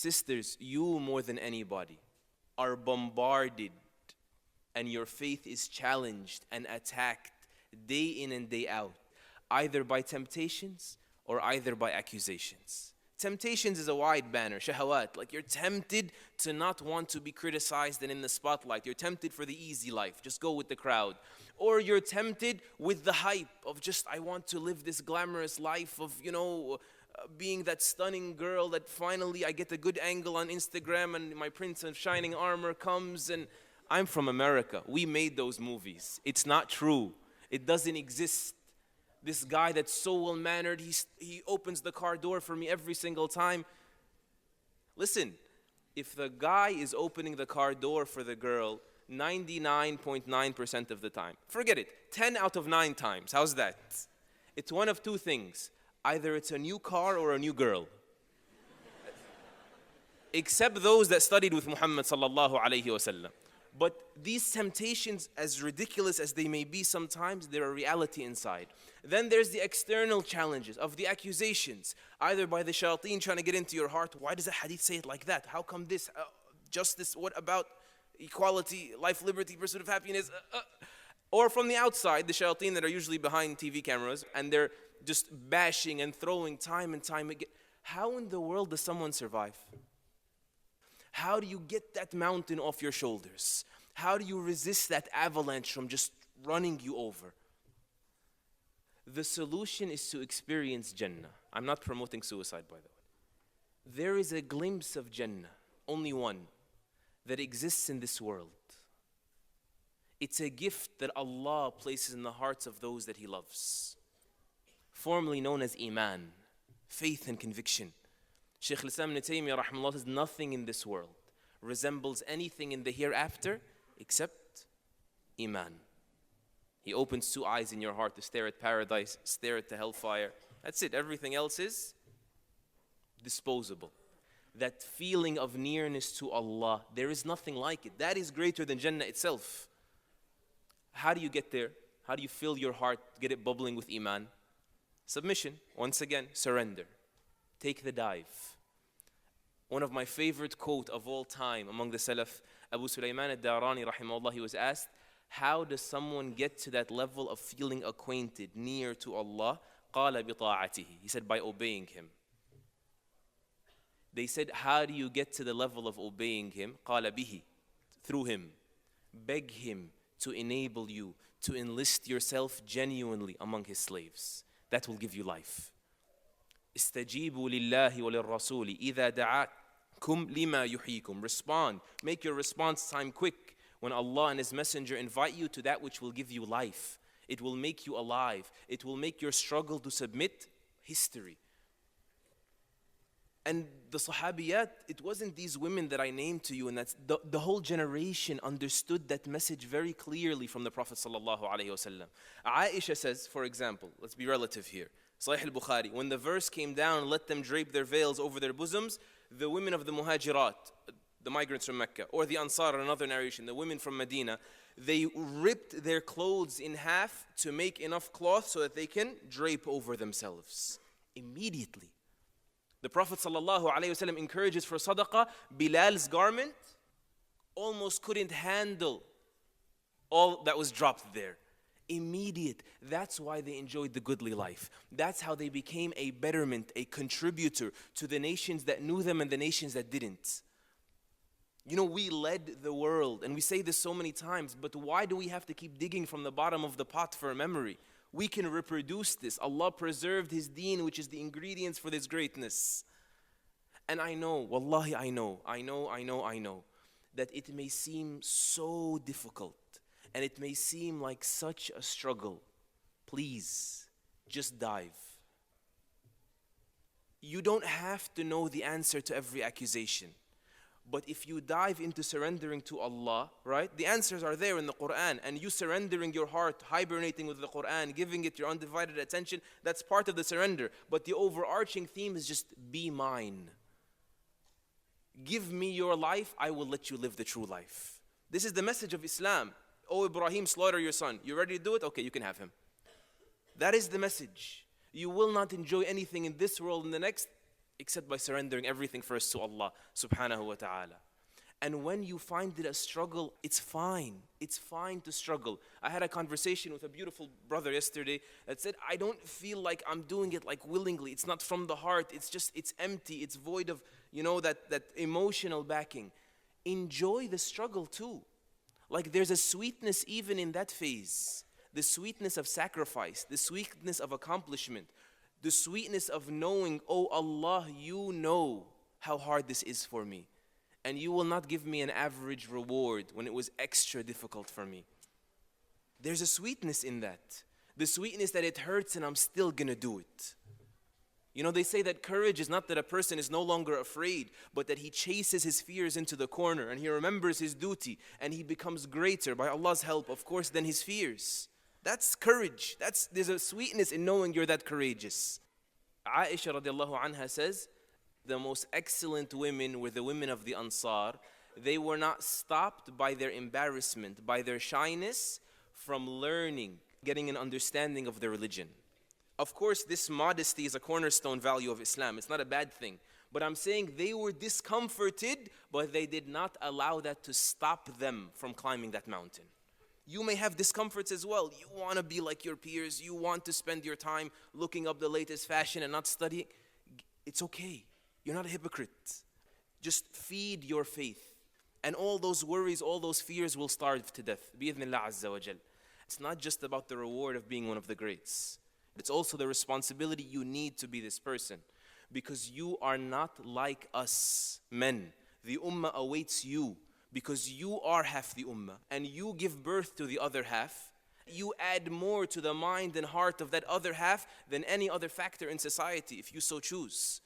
Sisters, you more than anybody are bombarded and your faith is challenged and attacked day in and day out, either by temptations or either by accusations. Temptations is a wide banner, shahawat, like you're tempted to not want to be criticized and in the spotlight. You're tempted for the easy life, just go with the crowd. Or you're tempted with the hype of just, I want to live this glamorous life of, being that stunning girl that finally I get a good angle on Instagram and my prince of shining armor comes. And I'm from America. We made those movies. It's not true. It doesn't exist. This guy that's so well-mannered, he opens the car door for me every single time. Listen, if the guy is opening the car door for the girl 99.9% of the time, forget it, 10 out of 9 times, how's that? It's one of two things. Either it's a new car or a new girl. Except those that studied with Muhammad sallallahu alayhi wasallam. But these temptations, as ridiculous as they may be sometimes, they're a reality inside. Then there's the external challenges of the accusations, either by the shayateen trying to get into your heart. Why does the hadith say it like that? How come this? Justice, what about equality, life, liberty, pursuit of happiness? Or from the outside, the shayateen that are usually behind TV cameras, and they're just bashing and throwing time and time again. How in the world does someone survive? How do you get that mountain off your shoulders? How do you resist that avalanche from just running you over? The solution is to experience Jannah. I'm not promoting suicide, by the way. There is a glimpse of Jannah, only one, that exists in this world. It's a gift that Allah places in the hearts of those that He loves, formerly known as Iman, faith and conviction. Shaykh al-Islam ibn Taymiyyah rahimahullah says nothing in this world resembles anything in the hereafter except Iman. He opens 2 eyes in your heart to stare at paradise, stare at the hellfire. That's it. Everything else is disposable. That feeling of nearness to Allah, there is nothing like it. That is greater than Jannah itself. How do you get there? How do you fill your heart, get it bubbling with Iman? Submission. Once again, surrender. Take the dive. One of my favorite quote of all time among the Salaf, Abu Sulaiman al-Darani rahimahullah, he was asked, how does someone get to that level of feeling acquainted, near to Allah? قَالَ بِطَاعَتِهِ. He said, by obeying Him. They said, how do you get to the level of obeying Him? قَالَ بِهِ. Through Him. Beg Him to enable you to enlist yourself genuinely among His slaves. That will give you life. استجيبوا لله وللرسول إذا دعاكم لما يحييكم. Respond. Make your response time quick when Allah and His Messenger invite you to that which will give you life. It will make you alive. It will make your struggle to submit history. And the Sahabiyat, it wasn't these women that I named to you, and that's the whole generation understood that message very clearly from the Prophet sallallahu alaihi wasallam. Aisha says, for example, let's be relative here. Sahih al-Bukhari, when the verse came down, let them drape their veils over their bosoms, the women of the Muhajirat, the migrants from Mecca, or the Ansar, another narration, the women from Medina, they ripped their clothes in half to make enough cloth so that they can drape over themselves. Immediately. The Prophet ﷺ encourages for sadaqah. Bilal's garment almost couldn't handle all that was dropped there. Immediate. That's why they enjoyed the goodly life. That's how they became a betterment, a contributor to the nations that knew them and the nations that didn't. You know, we led the world, and we say this so many times, but why do we have to keep digging from the bottom of the pot for a memory? We can reproduce this. Allah preserved His deen, which is the ingredients for this greatness. And I know, wallahi, I know, that it may seem so difficult, and it may seem like such a struggle. Please, just dive. You don't have to know the answer to every accusation. But if you dive into surrendering to Allah, right? The answers are there in the Quran, and you surrendering your heart, hibernating with the Quran, giving it your undivided attention, that's part of the surrender. But the overarching theme is just be mine. Give me your life, I will let you live the true life. This is the message of Islam. Oh Ibrahim, slaughter your son. You ready to do it? Okay, you can have him. That is the message. You will not enjoy anything in this world in the next. except by surrendering everything first to Allah subhanahu wa ta'ala. And when you find it a struggle, it's fine. It's fine to struggle. I had a conversation with a beautiful brother yesterday that said, I don't feel like I'm doing it like willingly. It's not from the heart. It's empty. It's void of, that emotional backing. Enjoy the struggle too. Like there's a sweetness even in that phase. The sweetness of sacrifice, the sweetness of accomplishment, the sweetness of knowing, oh Allah, you know how hard this is for me. And you will not give me an average reward when it was extra difficult for me. There's a sweetness in that. The sweetness that it hurts and I'm still gonna do it. They say that courage is not that a person is no longer afraid, but that he chases his fears into the corner and he remembers his duty and he becomes greater by Allah's help, of course, than his fears. That's courage. There's a sweetness in knowing you're that courageous. Aisha radiallahu anha says, the most excellent women were the women of the Ansar. They were not stopped by their embarrassment, by their shyness, from learning, getting an understanding of their religion. Of course, this modesty is a cornerstone value of Islam. It's not a bad thing. But I'm saying they were discomforted, but they did not allow that to stop them from climbing that mountain. You may have discomforts as well. You want to be like your peers. You want to spend your time looking up the latest fashion and not studying. It's okay. You're not a hypocrite. Just feed your faith. And all those worries, all those fears will starve to death. Bi-idhnillah azza wa jal. It's not just about the reward of being one of the greats. It's also the responsibility you need to be this person. Because you are not like us men. The ummah awaits you. Because you are half the ummah. And you give birth to the other half. You add more to the mind and heart of that other half than any other factor in society, if you so choose.